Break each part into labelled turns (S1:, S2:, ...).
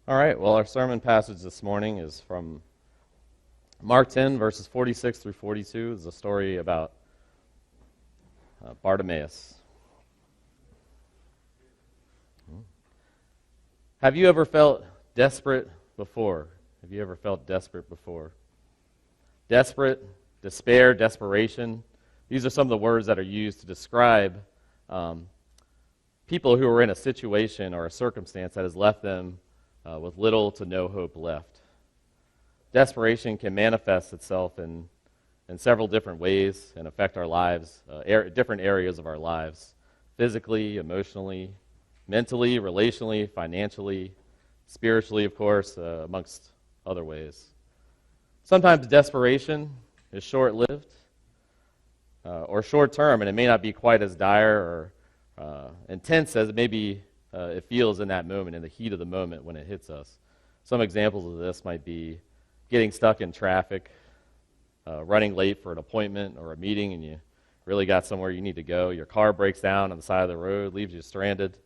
S1: All right, well, our sermon passage this morning is from Mark 10, verses 46 through 42. It's a story about Bartimaeus. Have you ever felt desperate before? Have you ever felt desperate before? Desperate, despair, desperation. These are some of the words that are used to describe people who are in a situation or a circumstance that has left them with little to no hope left. Desperation can manifest itself in several different ways and affect our lives, different areas of our lives, physically, emotionally, mentally, relationally, financially, spiritually, of course, amongst other ways. Sometimes desperation is short-lived or short-term, and it may not be quite as dire or intense as maybe it feels in that moment, in the heat of the moment when it hits us. Some examples of this might be getting stuck in traffic, running late for an appointment or a meeting, and you really got somewhere you need to go. Your car breaks down on the side of the road, leaves you stranded.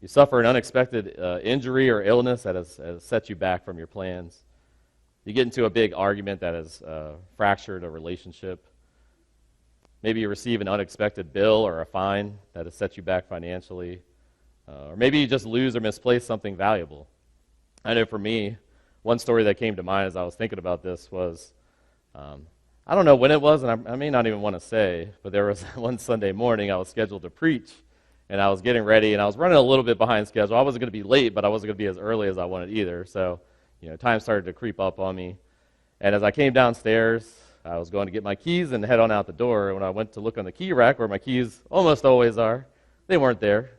S1: You suffer an unexpected injury or illness that has set you back from your plans. You get into a big argument that has fractured a relationship. Maybe you receive an unexpected bill or a fine that has set you back financially. Or maybe you just lose or misplace something valuable. I know for me, one story that came to mind as I was thinking about this was, I don't know when it was, and I may not even want to say, but there was one Sunday morning I was scheduled to preach, and I was getting ready, and I was running a little bit behind schedule. I wasn't going to be late, but I wasn't going to be as early as I wanted either. So, time started to creep up on me. And as I came downstairs, I was going to get my keys and head on out the door. And when I went to look on the key rack, where my keys almost always are, they weren't there.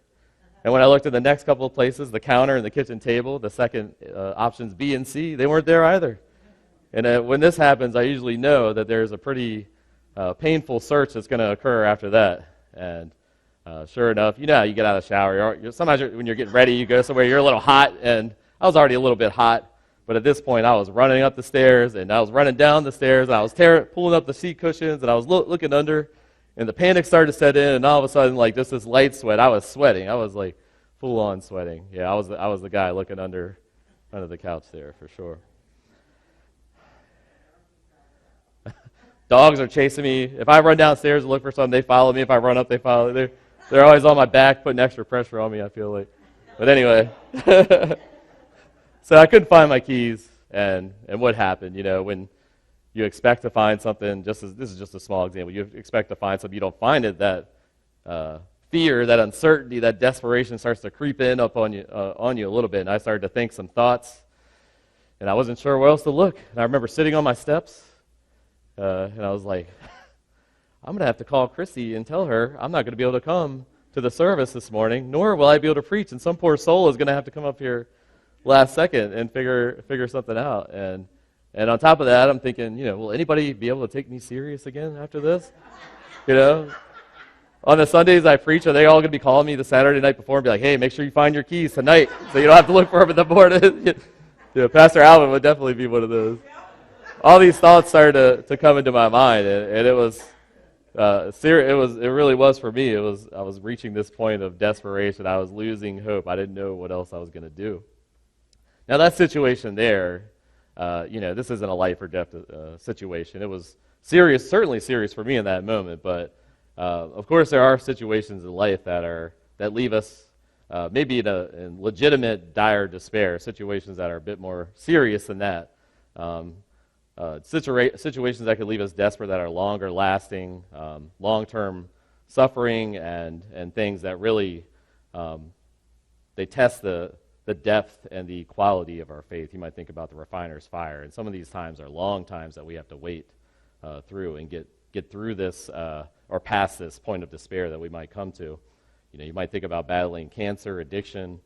S1: And when I looked at the next couple of places, the counter and the kitchen table, the second options B and C, they weren't there either. And when this happens, I usually know that there's a pretty painful search that's going to occur after that. And sure enough, you get out of the shower. Sometimes when you're getting ready, you go somewhere, you're a little hot, and I was already a little bit hot. But at this point, I was running up the stairs, and I was running down the stairs, and I was pulling up the seat cushions, and I was looking under. And the panic started to set in, and all of a sudden, just this light sweat, I was sweating. I was full-on sweating. Yeah, I was the guy looking under the couch there for sure. Dogs are chasing me. If I run downstairs and look for something, they follow me. If I run up, they follow. They're always on my back, putting extra pressure on me, I feel like. But anyway, so I couldn't find my keys, and what happened? When you expect to find something, this is just a small example. You expect to find something, you don't find it. That fear, that uncertainty, that desperation starts to creep in up on you a little bit. And I started to think some thoughts, and I wasn't sure where else to look. And I remember sitting on my steps, and I was like, I'm going to have to call Chrissy and tell her I'm not going to be able to come to the service this morning, nor will I be able to preach. And some poor soul is going to have to come up here last second and figure something out. And on top of that, I'm thinking, will anybody be able to take me serious again after this? On the Sundays I preach, are they all going to be calling me the Saturday night before and be like, hey, make sure you find your keys tonight so you don't have to look for them in the morning? Pastor Alvin would definitely be one of those. All these thoughts started to come into my mind, and it was serious. It really was for me. I was reaching this point of desperation. I was losing hope. I didn't know what else I was going to do. Now that situation there, this isn't a life or death situation. It was serious, certainly serious for me in that moment. But of course, there are situations in life that leave us maybe in legitimate dire despair. Situations that are a bit more serious than that. Situations that could leave us desperate, that are longer lasting, long-term suffering, and things that really they test the depth and the quality of our faith. You might think about the refiner's fire, and some of these times are long times that we have to wait through and get through this or past this point of despair that we might come to. You might think about battling cancer, addiction,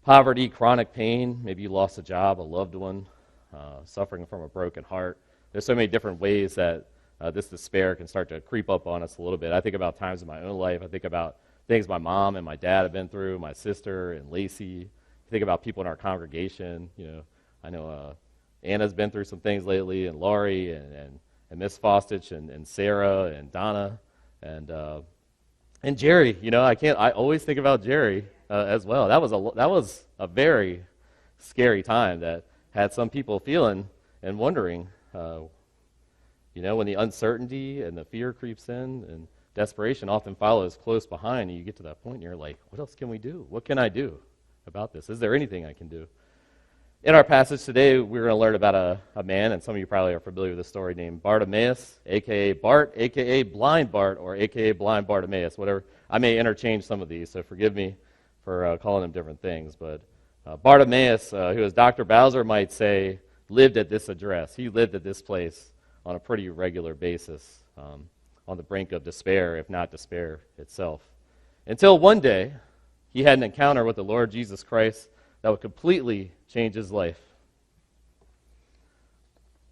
S1: poverty, chronic pain. Maybe you lost a job, a loved one, suffering from a broken heart. There's so many different ways that this despair can start to creep up on us a little bit. I think about times in my own life. I think about things my mom and my dad have been through, my sister and Lacey. I think about people in our congregation. I know Anna's been through some things lately, and Laurie and Miss Fostich and Sarah and Donna and Jerry. I always think about Jerry as well. That was a very scary time that had some people feeling and wondering, when the uncertainty and the fear creeps in and desperation often follows close behind, and you get to that point and you're like, what else can we do? What can I do about this? Is there anything I can do? In our passage today, we're going to learn about a man, and some of you probably are familiar with this story, named Bartimaeus, a.k.a. Bart, a.k.a. Blind Bart, or a.k.a. Blind Bartimaeus, whatever. I may interchange some of these, so forgive me for calling them different things. But Bartimaeus, who, as Dr. Bowser might say, lived at this address. He lived at this place on a pretty regular basis, on the brink of despair, if not despair itself. Until one day, he had an encounter with the Lord Jesus Christ that would completely change his life.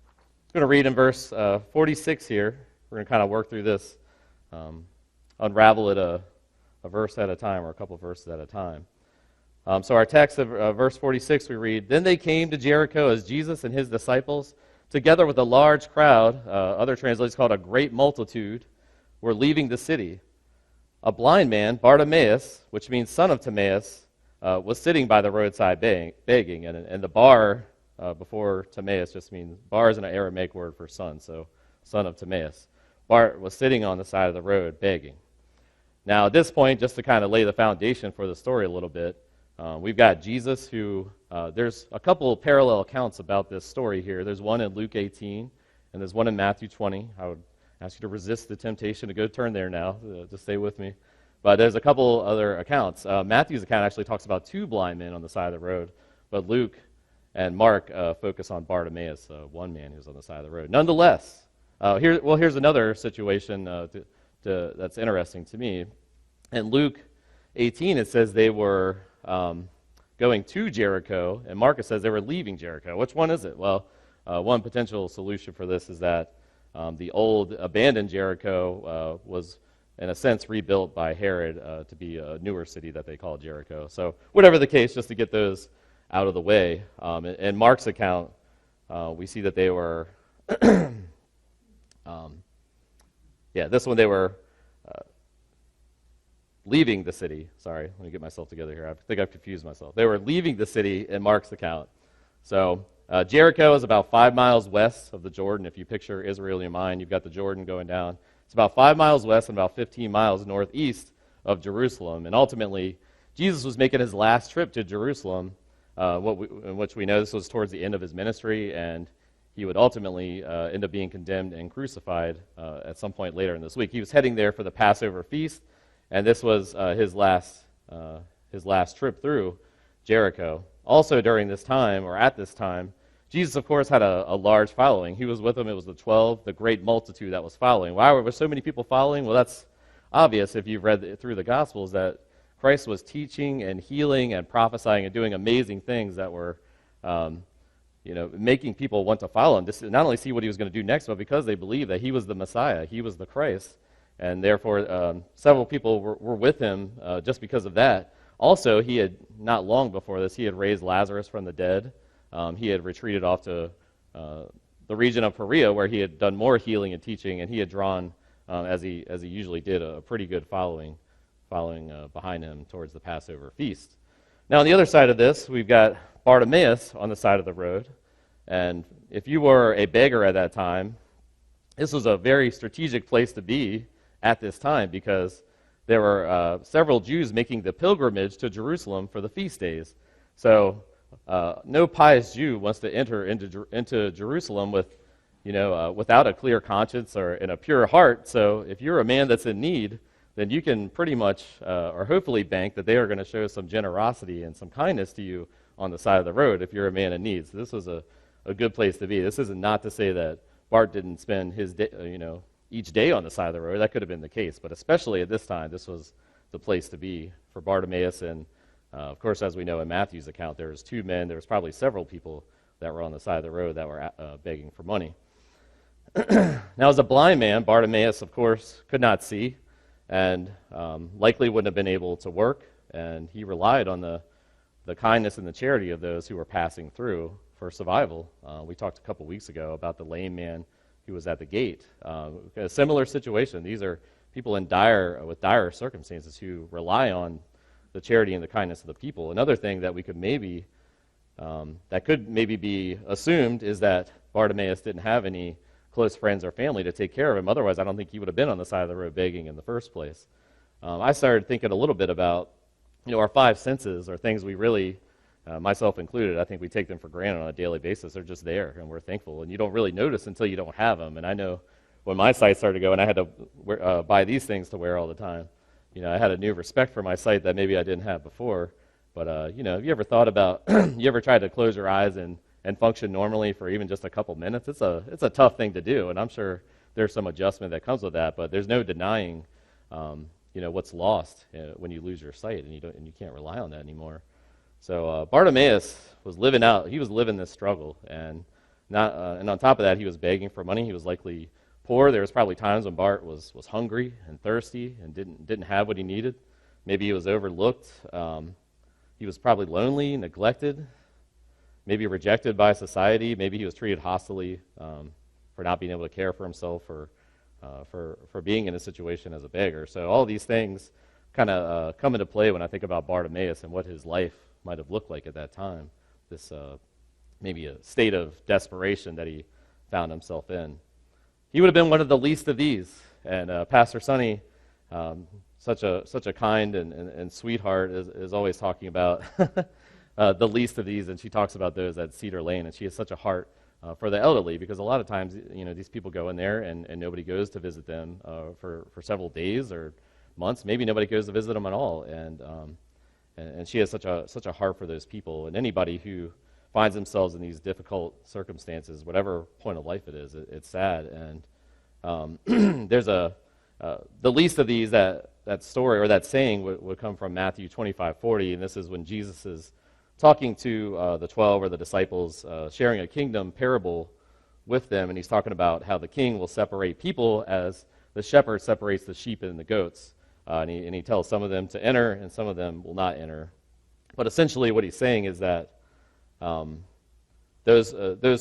S1: I'm going to read in verse 46 here. We're going to kind of work through this, unravel it a verse at a time, or a couple verses at a time. So our text of verse 46, we read, "Then they came to Jericho as Jesus and his disciples, together with a large crowd," other translations call it a great multitude, "were leaving the city. A blind man, Bartimaeus, which means son of Timaeus, was sitting by the roadside begging." And the bar before Timaeus just means, bar is an Aramaic word for son, so son of Timaeus. Bart was sitting on the side of the road begging. Now at this point, just to kind of lay the foundation for the story a little bit, we've got Jesus who, there's a couple of parallel accounts about this story here. There's one in Luke 18, and there's one in Matthew 20. I would ask you to resist the temptation to go turn there now, to stay with me. But there's a couple other accounts. Matthew's account actually talks about two blind men on the side of the road, but Luke and Mark focus on Bartimaeus, one man who's on the side of the road. Nonetheless, here's another situation that's interesting to me. In Luke 18, it says they were going to Jericho, and Marcus says they were leaving Jericho. Which one is it? Well, one potential solution for this is that the old abandoned Jericho was, in a sense, rebuilt by Herod to be a newer city that they call Jericho. So whatever the case, just to get those out of the way. In Mark's account, we see that they were, this one they were leaving the city. Sorry, let me get myself together here. I think I've confused myself. They were leaving the city in Mark's account. So Jericho is about 5 miles west of the Jordan. If you picture Israel in your mind, you've got the Jordan going down. It's about 5 miles west and about 15 miles northeast of Jerusalem. And ultimately, Jesus was making his last trip to Jerusalem, in which we know this was towards the end of his ministry, and he would ultimately end up being condemned and crucified at some point later in this week. He was heading there for the Passover feast, and this was his last trip through Jericho. Also during this time, or at this time, Jesus, of course, had a large following. He was with them. It was the 12, the great multitude that was following. Why were there so many people following? Well, that's obvious if you've read through the Gospels, that Christ was teaching and healing and prophesying and doing amazing things that were, making people want to follow him. To not only see what he was going to do next, but because they believed that he was the Messiah, he was the Christ. And therefore, several people were with him just because of that. Also, he had, not long before this, he had raised Lazarus from the dead. He had retreated off to the region of Perea, where he had done more healing and teaching, and he had drawn, as he usually did, a pretty good following behind him towards the Passover feast. Now, on the other side of this, we've got Bartimaeus on the side of the road. And if you were a beggar at that time, this was a very strategic place to be at this time, because there were several Jews making the pilgrimage to Jerusalem for the feast days. So no pious Jew wants to enter into Jerusalem without a clear conscience or in a pure heart. So if you're a man that's in need, then you can pretty much, or hopefully bank that they are going to show some generosity and some kindness to you on the side of the road if you're a man in need. So this was a good place to be. This isn't not to say that Bart didn't spend his day, each day on the side of the road. That could have been the case, but especially at this time, this was the place to be for Bartimaeus. And of course, as we know in Matthew's account, there was two men. There was probably several people that were on the side of the road that were begging for money. Now, as a blind man, Bartimaeus, of course, could not see, and likely wouldn't have been able to work. And he relied on the kindness and the charity of those who were passing through for survival. We talked a couple weeks ago about the lame man who was at the gate. A similar situation. These are people with dire circumstances who rely on the charity and the kindness of the people. Another thing that we could maybe that could maybe be assumed is that Bartimaeus didn't have any close friends or family to take care of him. Otherwise, I don't think he would have been on the side of the road begging in the first place. I started thinking a little bit about, our five senses are things we really, myself included, I think we take them for granted on a daily basis. They're just there, and we're thankful. And you don't really notice until you don't have them. And I know when my sight started to go, and I had to buy these things to wear all the time, I had a new respect for my sight that maybe I didn't have before. But, have you ever thought about, you ever tried to close your eyes and function normally for even just a couple minutes? It's a tough thing to do, and I'm sure there's some adjustment that comes with that, but there's no denying, what's lost when you lose your sight, and you can't rely on that anymore. So Bartimaeus was living this struggle, and on top of that, he was begging for money. He was likely poor. There was probably times when Bart was hungry and thirsty and didn't have what he needed. Maybe he was overlooked. He was probably lonely, neglected, maybe rejected by society. Maybe he was treated hostilely for not being able to care for himself or for being in a situation as a beggar. So all these things kind of come into play when I think about Bartimaeus and what his life might have looked like at that time. This maybe a state of desperation that he found himself in. He would have been one of the least of these. And Pastor Sonny, such a kind and sweetheart, is always talking about the least of these, and she talks about those at Cedar Lane, and she has such a heart for the elderly, because a lot of times, these people go in there and nobody goes to visit them for several days or months. Maybe nobody goes to visit them at all, and she has such a heart for those people. And anybody who finds themselves in these difficult circumstances, whatever point of life it is, it's sad. And there's the least of these, that story or that saying would come from Matthew 25:40, and this is when Jesus is talking to the 12 or the disciples, sharing a kingdom parable with them, and he's talking about how the king will separate people as the shepherd separates the sheep and the goats. And he tells some of them to enter, and some of them will not enter. But essentially what he's saying is that those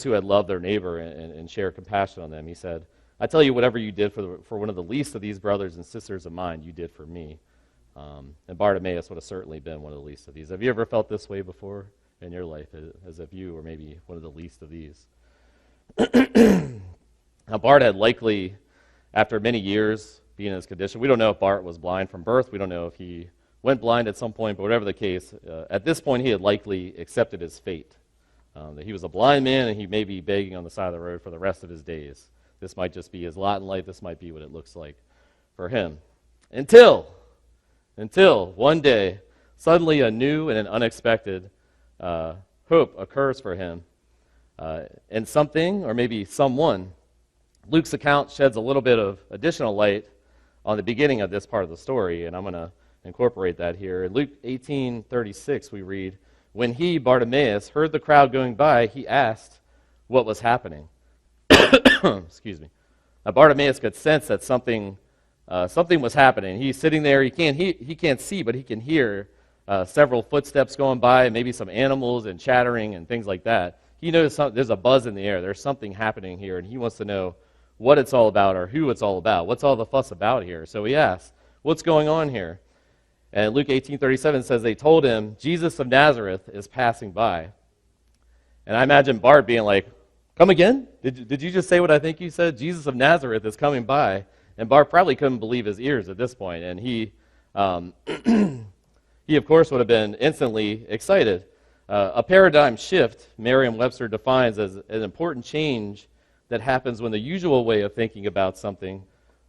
S1: who had loved their neighbor and shared compassion on them, he said, I tell you, whatever you did for one of the least of these brothers and sisters of mine, you did for me. And Bartimaeus would have certainly been one of the least of these. Have you ever felt this way before in your life, as if you were maybe one of the least of these? Now, Bart had likely, after many years being in this condition, we don't know if Bart was blind from birth. We don't know if he went blind at some point, but whatever the case, at this point he had likely accepted his fate. That he was a blind man, and he may be begging on the side of the road for the rest of his days. This might just be his lot in life. This might be what it looks like for him. Until one day, suddenly a new and an unexpected hope occurs for him. And something, or maybe someone, Luke's account sheds a little bit of additional light on the beginning of this part of the story, and I'm going to incorporate that here. In Luke 18:36, we read, when he, Bartimaeus, heard the crowd going by, he asked what was happening. Excuse me. Now, Bartimaeus could sense that something was happening. He's sitting there. He can't see, but he can hear several footsteps going by, maybe some animals and chattering and things like that. He knows there's a buzz in the air. There's something happening here, and he wants to know what it's all about or who it's all about. What's all the fuss about here? So he asks, what's going on here? And Luke 18:37 says they told him, Jesus of Nazareth is passing by. And I imagine Bart being like, come again? Did you just say what I think you said? Jesus of Nazareth is coming by. And Bart probably couldn't believe his ears at this point. And he of course, would have been instantly excited. A paradigm shift, Merriam-Webster defines as an important change that happens when the usual way of thinking about something,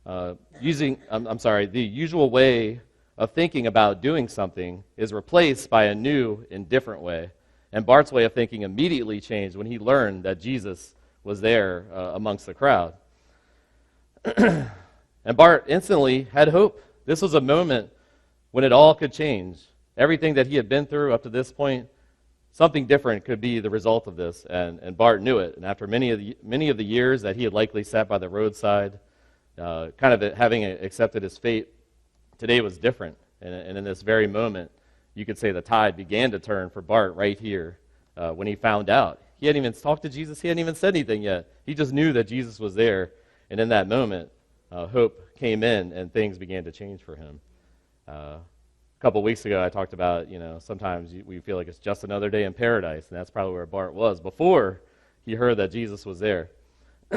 S1: the usual way of thinking about doing something is replaced by a new and different way. And Bart's way of thinking immediately changed when he learned that Jesus was there amongst the crowd. And Bart instantly had hope. This was a moment when it all could change. Everything that he had been through up to this point, something different could be the result of this, and Bart knew it. And after many of the years that he had likely sat by the roadside, kind of having accepted his fate, today was different. And in this very moment, you could say the tide began to turn for Bart right here when he found out. He hadn't even talked to Jesus. He hadn't even said anything yet. He just knew that Jesus was there. And in that moment, hope came in and things began to change for him. A couple weeks ago, I talked about, sometimes we feel like it's just another day in paradise, and that's probably where Bart was before he heard that Jesus was there.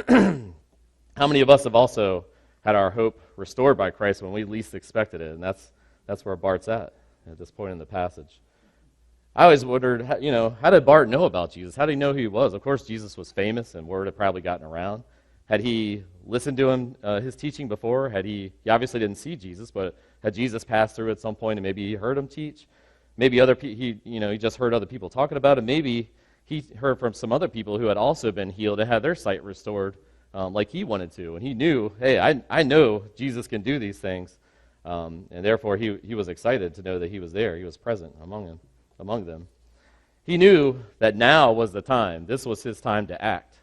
S1: How many of us have also had our hope restored by Christ when we least expected it? And that's where Bart's at this point in the passage. I always wondered, how did Bart know about Jesus? How did he know who he was? Of course, Jesus was famous, and word had probably gotten around. Had he listened to him, his teaching before? He obviously didn't see Jesus, but had Jesus passed through at some point, and maybe he heard him teach? Maybe he just heard other people talking about it. Maybe he heard from some other people who had also been healed and had their sight restored, like he wanted to. And he knew, hey, I know Jesus can do these things, and therefore he was excited to know that he was there. He was present among them. He knew that now was the time. This was his time to act.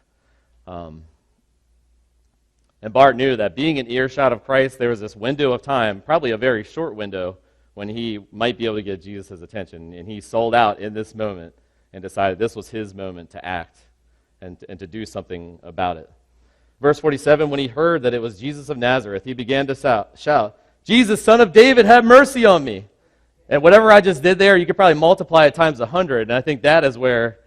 S1: And Bart knew that being in earshot of Christ, there was this window of time, probably a very short window, when he might be able to get Jesus' attention. And he sold out in this moment and decided this was his moment to act and to do something about it. Verse 47, when he heard that it was Jesus of Nazareth, he began to shout, "Jesus, Son of David, have mercy on me." And whatever I just did there, you could probably multiply it times 100. And I think that is where,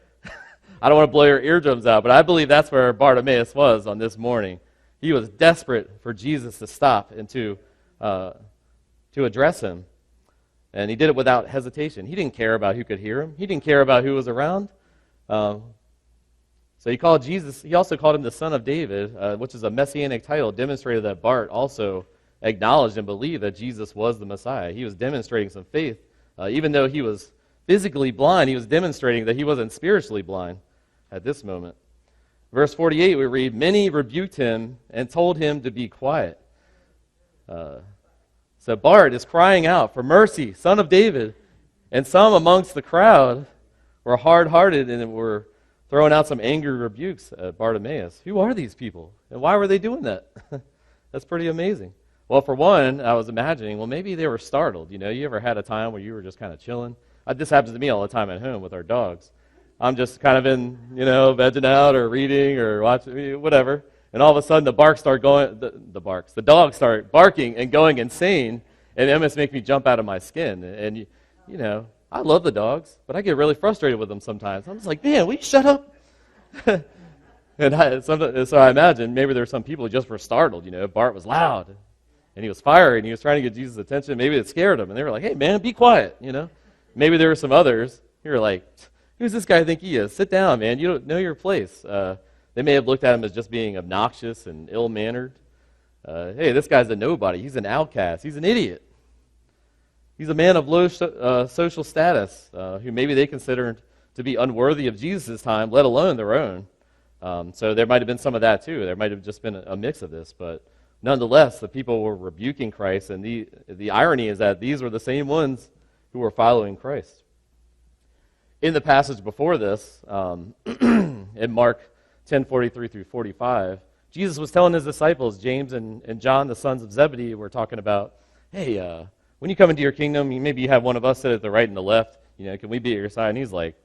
S1: I don't want to blow your eardrums out, but I believe that's where Bartimaeus was on this morning. He was desperate for Jesus to stop and to address him. And he did it without hesitation. He didn't care about who could hear him. He didn't care about who was around. So he called Jesus, he also called him the Son of David, which is a messianic title, demonstrated that Bart also acknowledged and believed that Jesus was the Messiah. He was demonstrating some faith. Even though he was physically blind, he was demonstrating that he wasn't spiritually blind at this moment. Verse 48, we read, "Many rebuked him and told him to be quiet." So Bart is crying out for mercy, Son of David. And some amongst the crowd were hard-hearted and were throwing out some angry rebukes at Bartimaeus. Who are these people? And why were they doing that? That's pretty amazing. Well, for one, I was imagining, well, maybe they were startled. You ever had a time where you were just kind of chilling? This happens to me all the time at home with our dogs. I'm just kind of in, vegging out or reading or watching, whatever. And all of a sudden, the dogs start barking and going insane, and it almost makes me jump out of my skin. And, I love the dogs, but I get really frustrated with them sometimes. I'm just like, man, will you shut up? So I imagine maybe there were some people who just were startled. Bart was loud, and he was fiery, and he was trying to get Jesus' attention. Maybe it scared him, and they were like, hey, man, be quiet, Maybe there were some others who were like, who's this guy think he is? Sit down, man. You don't know your place. They may have looked at him as just being obnoxious and ill-mannered. Hey, this guy's a nobody. He's an outcast. He's an idiot. He's a man of low social status who maybe they considered to be unworthy of Jesus' time, let alone their own. So there might have been some of that too. There might have just been a mix of this. But nonetheless, the people were rebuking Christ, and the irony is that these were the same ones who were following Christ. In the passage before this, in Mark 10:43 through 45, Jesus was telling his disciples, James and John, the sons of Zebedee, were talking about, hey, when you come into your kingdom, maybe you have one of us sit at the right and the left. Can we be at your side? And he's like,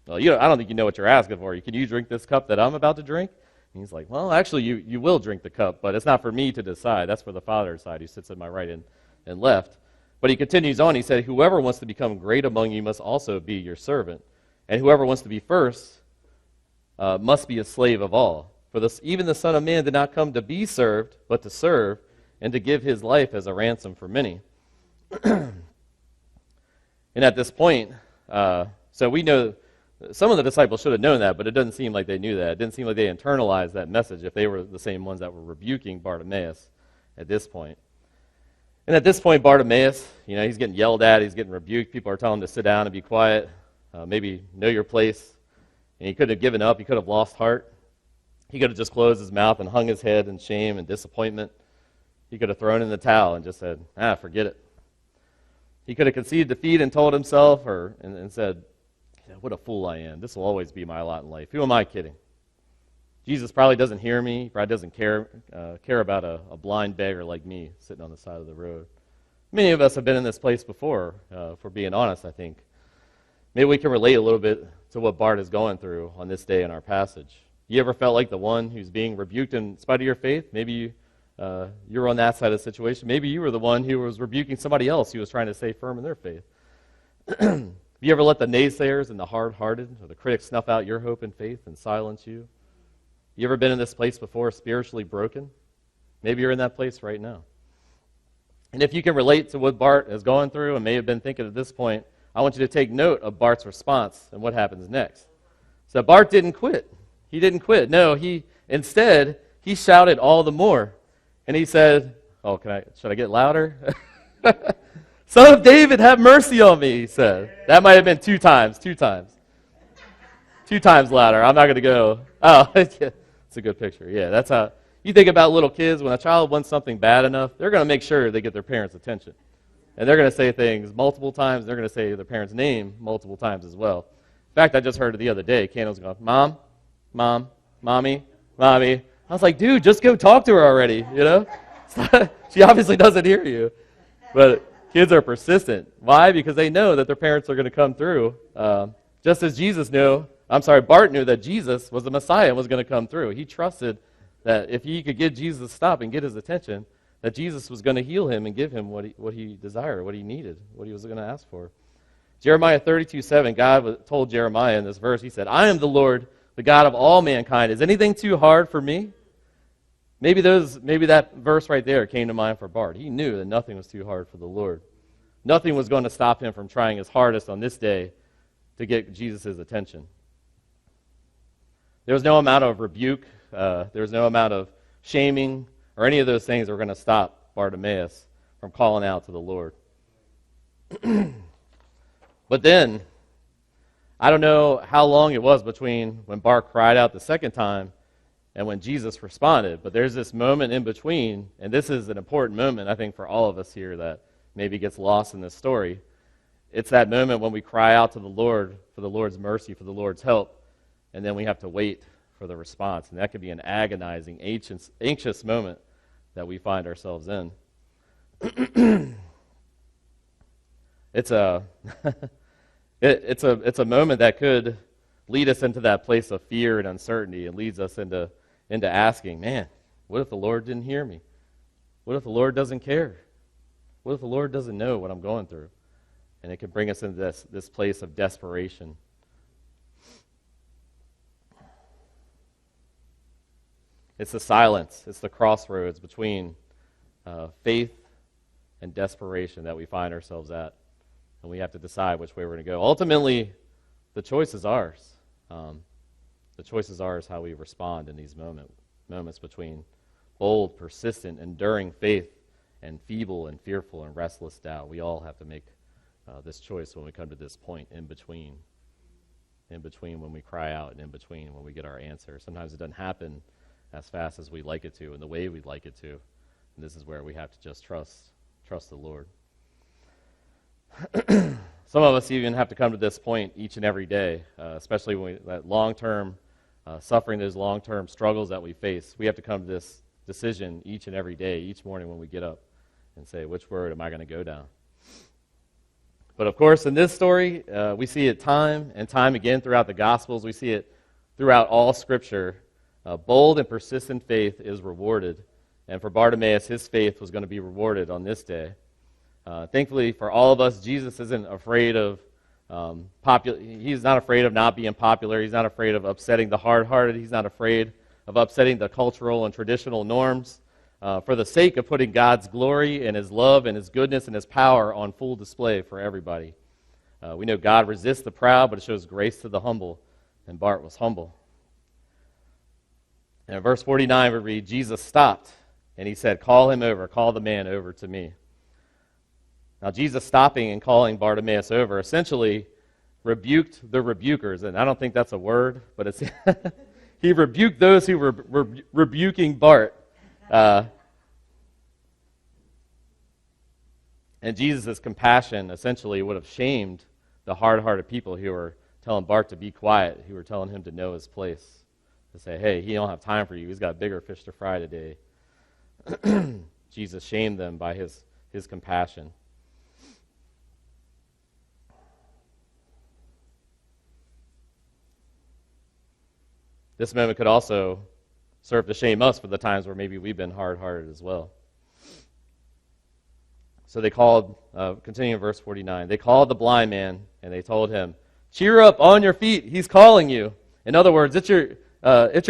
S1: well, I don't think you know what you're asking for. Can you drink this cup that I'm about to drink? And he's like, well, actually, you will drink the cup, but it's not for me to decide. That's for the Father to decide, who sits at my right and left. But he continues on. He said, whoever wants to become great among you must also be your servant. And whoever wants to be first must be a slave of all. For even the Son of Man did not come to be served, but to serve, and to give his life as a ransom for many. And at this point, so we know some of the disciples should have known that, but it doesn't seem like they knew that. It didn't seem like they internalized that message if they were the same ones that were rebuking Bartimaeus at this point. And at this point, Bartimaeus, he's getting yelled at, he's getting rebuked. People are telling him to sit down and be quiet, maybe know your place. And he could have given up, he could have lost heart. He could have just closed his mouth and hung his head in shame and disappointment. He could have thrown in the towel and just said, forget it. He could have conceded defeat and told himself and said, what a fool I am. This will always be my lot in life. Who am I kidding? Jesus probably doesn't hear me. He probably doesn't care about a blind beggar like me sitting on the side of the road. Many of us have been in this place before, if we're being honest, I think. Maybe we can relate a little bit to what Bart is going through on this day in our passage. You ever felt like the one who's being rebuked in spite of your faith? Maybe You were on that side of the situation. Maybe you were the one who was rebuking somebody else who was trying to stay firm in their faith. Have you ever let the naysayers and the hard-hearted or the critics snuff out your hope and faith and silence you? You ever been in this place before, spiritually broken? Maybe you're in that place right now. And if you can relate to what Bart is going through and may have been thinking at this point, I want you to take note of Bart's response and what happens next. So Bart didn't quit. He didn't quit. No, instead, he shouted all the more. And he said, should I get louder? Son of David, have mercy on me, he said. That might have been two times. 2 times louder. I'm not going to go. Oh, it's a good picture. Yeah, that's how you think about little kids. When a child wants something bad enough, they're going to make sure they get their parents' attention. And they're going to say things multiple times. They're going to say their parents' name multiple times as well. In fact, I just heard it the other day. Candle's going, Mom, Mom, Mommy, Mommy. I was like, dude, just go talk to her already, you know? She obviously doesn't hear you. But kids are persistent. Why? Because they know that their parents are going to come through. Just as Bart knew that Jesus was the Messiah and was going to come through. He trusted that if he could get Jesus to stop and get his attention, that Jesus was going to heal him and give him what he desired, what he needed, what he was going to ask for. Jeremiah 32:7, God told Jeremiah in this verse, he said, I am the Lord, the God of all mankind. Is anything too hard for me? Maybe that verse right there came to mind for Bart. He knew that nothing was too hard for the Lord. Nothing was going to stop him from trying his hardest on this day to get Jesus' attention. There was no amount of rebuke, there was no amount of shaming, or any of those things that were going to stop Bartimaeus from calling out to the Lord. But then, I don't know how long it was between when Bart cried out the second time and when Jesus responded, but there's this moment in between, and this is an important moment, I think, for all of us here that maybe gets lost in this story. It's that moment when we cry out to the Lord for the Lord's mercy, for the Lord's help, and then we have to wait for the response. And that could be an agonizing, anxious moment that we find ourselves in. It's a moment that could lead us into that place of fear and uncertainty, and leads us into asking, man, what if the Lord didn't hear me? What if the Lord doesn't care? What if the Lord doesn't know what I'm going through? And it could bring us into this place of desperation. It's the silence. It's the crossroads between faith and desperation that we find ourselves at. And we have to decide which way we're going to go. Ultimately, the choice is ours. The choice is ours how we respond in these moments between bold, persistent, enduring faith and feeble and fearful and restless doubt. We all have to make this choice when we come to this point in between when we cry out and in between when we get our answer. Sometimes it doesn't happen as fast as we'd like it to and the way we'd like it to. And this is where we have to just trust the Lord. Some of us even have to come to this point each and every day, especially when that long-term suffering, those long-term struggles that we face. We have to come to this decision each and every day, each morning when we get up, and say, which word am I going to go down? But of course, in this story, we see it time and time again throughout the Gospels. We see it throughout all Scripture. Bold and persistent faith is rewarded. And for Bartimaeus, his faith was going to be rewarded on this day. Thankfully, for all of us, Jesus isn't afraid of he's not afraid of not being popular. He's not afraid of upsetting the hard-hearted. He's not afraid of upsetting the cultural and traditional norms for the sake of putting God's glory and His love and His goodness and His power on full display for everybody. We know God resists the proud, but it shows grace to the humble, and Bart was humble. And in verse 49, we read, Jesus stopped, and He said, call the man over to me. Now, Jesus stopping and calling Bartimaeus over essentially rebuked the rebukers. And I don't think that's a word, but it's He rebuked those who were rebuking Bart. And Jesus' compassion essentially would have shamed the hard-hearted people who were telling Bart to be quiet, who were telling him to know his place. To say, hey, he don't have time for you. He's got bigger fish to fry today. Jesus shamed them by his compassion. This moment could also serve to shame us for the times where maybe we've been hard-hearted as well. So they called, continuing in verse 49, they called the blind man, and they told him, cheer up, on your feet, he's calling you. In other words, it's your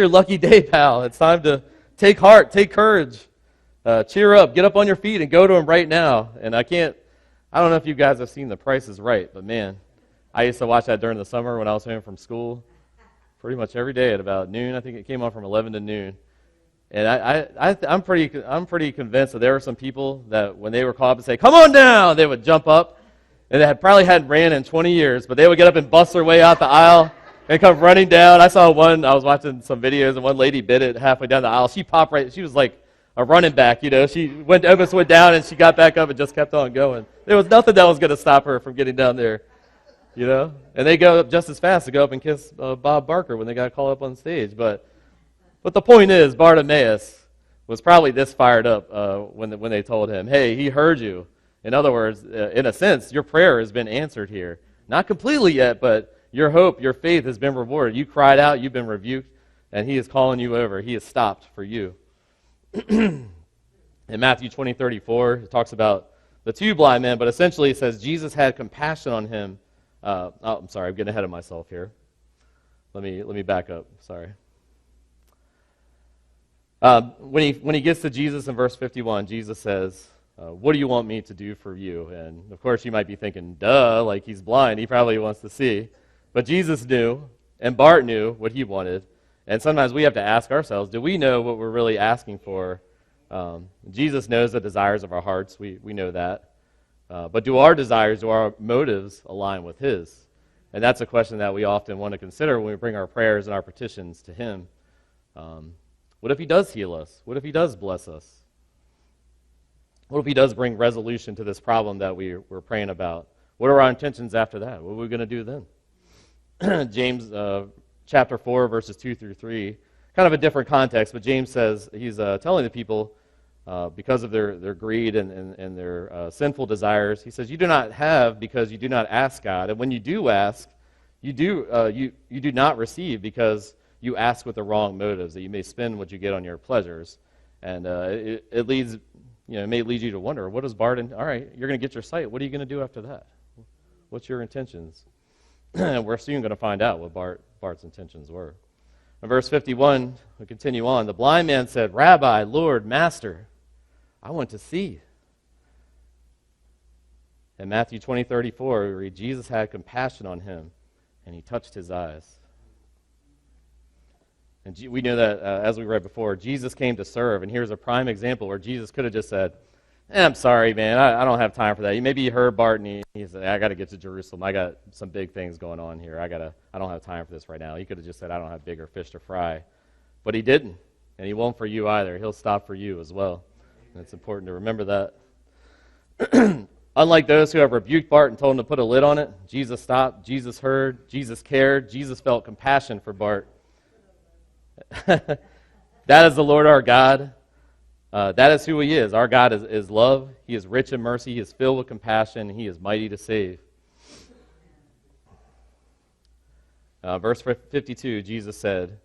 S1: lucky day, pal. It's time to take heart, take courage. Cheer up, get up on your feet, and go to him right now. And I don't know if you guys have seen The Price is Right, but man, I used to watch that during the summer when I was home from school, pretty much every day at about noon. I think it came on from 11 to noon. And I'm pretty convinced that there were some people that when they were called up and say, come on down, they would jump up. And they probably hadn't ran in 20 years, but they would get up and bust their way out the aisle and come running down. I was watching some videos, and one lady bit it halfway down the aisle. She popped right, she was like a running back, She almost went down, and she got back up and just kept on going. There was nothing that was going to stop her from getting down there, And they go up just as fast to go up and kiss Bob Barker when they got called up on stage. But the point is, Bartimaeus was probably this fired up when they told him, hey, he heard you. In other words, in a sense, your prayer has been answered here. Not completely yet, but your hope, your faith has been rewarded. You cried out, you've been rebuked, and he is calling you over. He has stopped for you. In Matthew 20:34, it talks about the two blind men, but essentially it says Jesus had compassion on him. I'm sorry, I'm getting ahead of myself here. Let me back up. Sorry. When he gets to Jesus in verse 51, Jesus says, what do you want me to do for you? And of course you might be thinking, duh, like he's blind, he probably wants to see. But Jesus knew, and Bart knew what he wanted. And sometimes we have to ask ourselves, do we know what we're really asking for? Jesus knows the desires of our hearts, we know that. But do our desires, do our motives align with his? And that's a question that we often want to consider when we bring our prayers and our petitions to him. What if he does heal us? What if he does bless us? What if he does bring resolution to this problem that we're praying about? What are our intentions after that? What are we going to do then? James chapter 4, verses 2 through 3, kind of a different context, but James says, he's telling the people, because of their greed and their sinful desires, he says, you do not have because you do not ask God. And when you do ask, you do not receive because you ask with the wrong motives, that you may spend what you get on your pleasures. And it leads, it may lead you to wonder, what is Bart? All right, you're going to get your sight. What are you going to do after that? What's your intentions? And we're soon going to find out what Bart's intentions were. In verse 51, we continue on. The blind man said, Rabbi, Lord, Master, I want to see. In Matthew 20:34, we read, Jesus had compassion on him, and he touched his eyes. And we know that, as we read before, Jesus came to serve, and here's a prime example where Jesus could have just said, I'm sorry, man, I don't have time for that. Maybe you heard Bart, and he said, I got to get to Jerusalem. I got some big things going on here. I don't have time for this right now. He could have just said, I don't have bigger fish to fry. But he didn't, and he won't for you either. He'll stop for you as well. And it's important to remember that. Unlike those who have rebuked Bart and told him to put a lid on it, Jesus stopped, Jesus heard, Jesus cared, Jesus felt compassion for Bart. That is the Lord our God. That is who he is. Our God is love. He is rich in mercy. He is filled with compassion. He is mighty to save. Verse 52, Jesus said,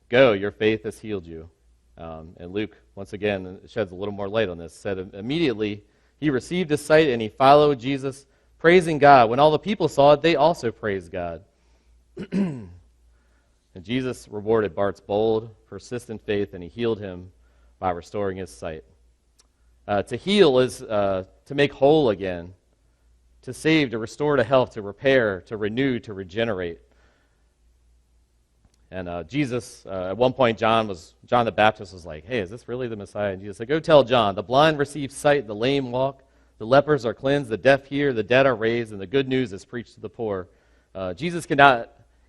S1: Go, your faith has healed you. And Luke, once again, sheds a little more light on this, said, Immediately he received his sight and he followed Jesus, praising God. When all the people saw it, they also praised God. And Jesus rewarded Bart's bold, persistent faith, and he healed him by restoring his sight. To heal is to make whole again, to save, to restore to health, to repair, to renew, to regenerate. And Jesus, at one point, John the Baptist was like, hey, is this really the Messiah? And Jesus said, go tell John, the blind receive sight, the lame walk, the lepers are cleansed, the deaf hear, the dead are raised, and the good news is preached to the poor. Jesus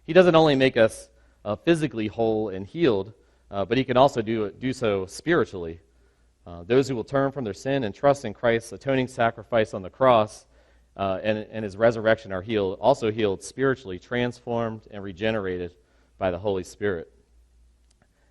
S1: he doesn't only make us physically whole and healed, but he can also do so spiritually. Those who will turn from their sin and trust in Christ's atoning sacrifice on the cross and his resurrection are also healed spiritually, transformed and regenerated by the Holy Spirit.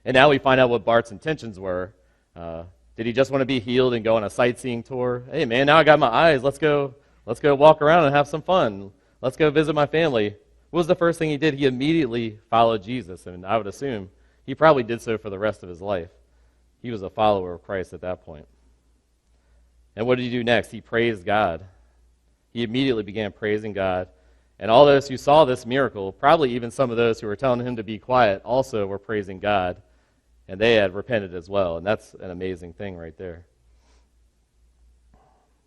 S1: And now we find out what Bart's intentions were. Did he just want to be healed and go on a sightseeing tour? Hey man, now I got my eyes. Let's go walk around and have some fun. Let's go visit my family. What was the first thing he did? He immediately followed Jesus, and I would assume He probably did so for the rest of his life. He was a follower of Christ at that point. And what did he do next? He praised God. He immediately began praising God. And all those who saw this miracle, probably even some of those who were telling him to be quiet, also were praising God. And they had repented as well. And that's an amazing thing right there.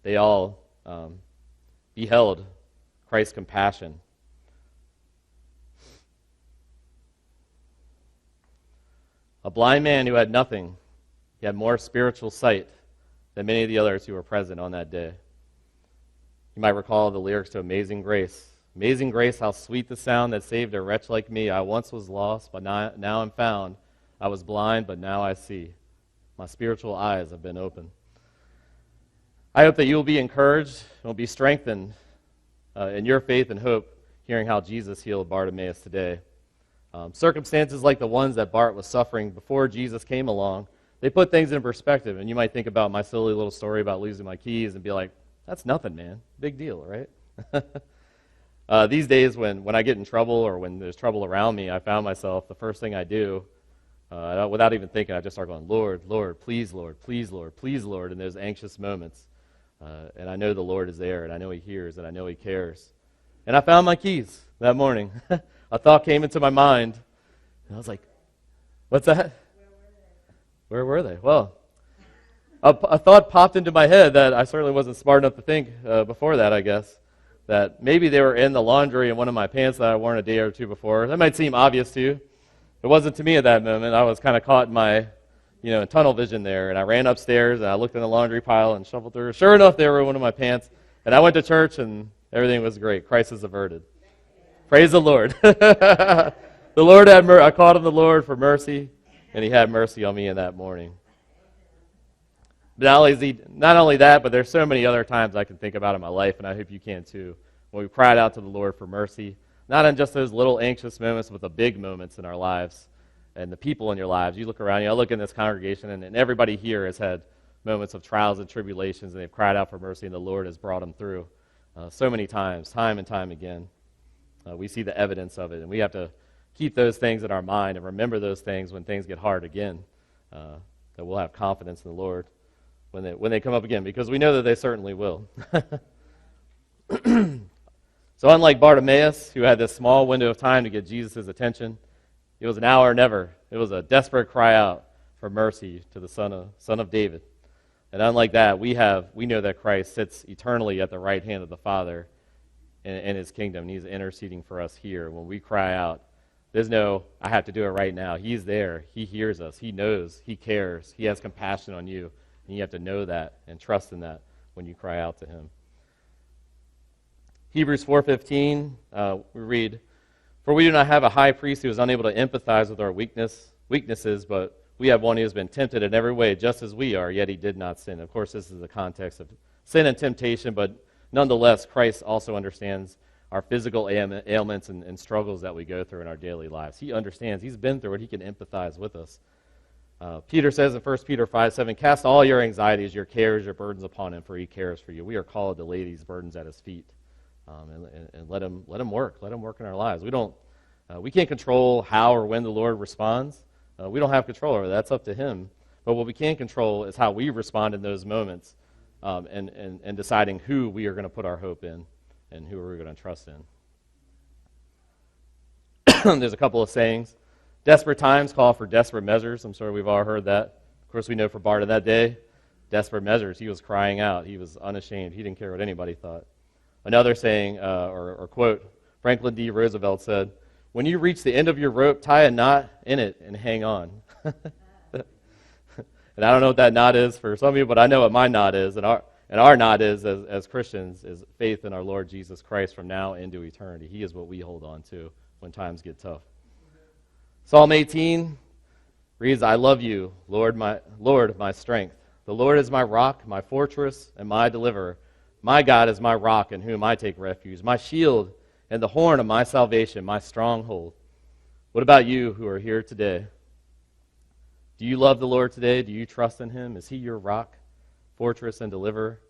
S1: They all beheld Christ's compassion. A blind man who had nothing, he had more spiritual sight than many of the others who were present on that day. You might recall the lyrics to Amazing Grace. Amazing grace, how sweet the sound that saved a wretch like me. I once was lost, but now I'm found. I was blind, but now I see. My spiritual eyes have been opened. I hope that you will be encouraged and will be strengthened in your faith and hope hearing how Jesus healed Bartimaeus today. Circumstances like the ones that Bart was suffering before Jesus came along, they put things in perspective. And you might think about my silly little story about losing my keys and be like, that's nothing, man. Big deal, right? These days when I get in trouble or when there's trouble around me, I found myself, the first thing I do, without even thinking, I just start going, Lord, Lord, please, Lord, please, Lord, please, Lord, in those anxious moments. And I know the Lord is there, and I know He hears, and I know He cares. And I found my keys that morning. A thought came into my mind, and I was like, what's that? Where were they? Well, a thought popped into my head that I certainly wasn't smart enough to think before that, I guess, that maybe they were in the laundry in one of my pants that I worn a day or two before. That might seem obvious to you. It wasn't to me at that moment. I was kind of caught in my in tunnel vision there, and I ran upstairs, and I looked in the laundry pile and shuffled through. Sure enough, they were in one of my pants, and I went to church, and everything was great. Crisis averted. Praise the Lord. The Lord had I called on the Lord for mercy, and He had mercy on me in that morning. But not only that, but there's so many other times I can think about in my life, and I hope you can too, when we cried out to the Lord for mercy, not in just those little anxious moments, but the big moments in our lives. And the people in your lives. You look around, I look in this congregation, and everybody here has had moments of trials and tribulations, and they've cried out for mercy, and the Lord has brought them through so many times, time and time again. We see the evidence of it, and we have to keep those things in our mind and remember those things when things get hard again, that we'll have confidence in the Lord when they come up again, because we know that they certainly will. So unlike Bartimaeus, who had this small window of time to get Jesus' attention, it was now or never. It was a desperate cry out for mercy to the Son of David. And unlike that, we know that Christ sits eternally at the right hand of the Father in His kingdom. He's interceding for us here. When we cry out, there's no, I have to do it right now. He's there. He hears us. He knows. He cares. He has compassion on you. And you have to know that and trust in that when you cry out to Him. Hebrews 4:15, we read, "For we do not have a high priest who is unable to empathize with our weaknesses, but we have one who has been tempted in every way, just as we are, yet He did not sin." Of course, this is the context of sin and temptation, but nonetheless, Christ also understands our physical ailments and struggles that we go through in our daily lives. He understands. He's been through it. He can empathize with us. Peter says in 1 Peter 5:7, "Cast all your anxieties, your cares, your burdens upon Him, for He cares for you." We are called to lay these burdens at His feet. And let him work. Let Him work in our lives. We can't control how or when the Lord responds. We don't have control over that. That's up to Him. But what we can control is how we respond in those moments, and deciding who we are going to put our hope in and who we're going to trust in. There's a couple of sayings. Desperate times call for desperate measures. I'm sure we've all heard that. Of course, we know for Bart in that day, desperate measures. He was crying out. He was unashamed. He didn't care what anybody thought. Another saying, or quote, Franklin D. Roosevelt said, "When you reach the end of your rope, tie a knot in it and hang on." And I don't know what that knot is for some of you, but I know what my knot is. And our knot is, as Christians, is faith in our Lord Jesus Christ from now into eternity. He is what we hold on to when times get tough. Psalm 18 reads, "I love you, Lord, my strength. The Lord is my rock, my fortress, and my deliverer. My God is my rock in whom I take refuge, my shield and the horn of my salvation, my stronghold." What about you who are here today? Do you love the Lord today? Do you trust in Him? Is He your rock, fortress, and deliverer?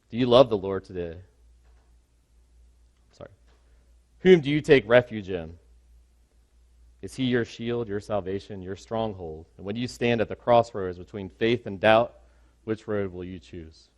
S1: Do you love the Lord today? Whom do you take refuge in? Is he your shield, your salvation, your stronghold? And when you stand at the crossroads between faith and doubt, which road will you choose?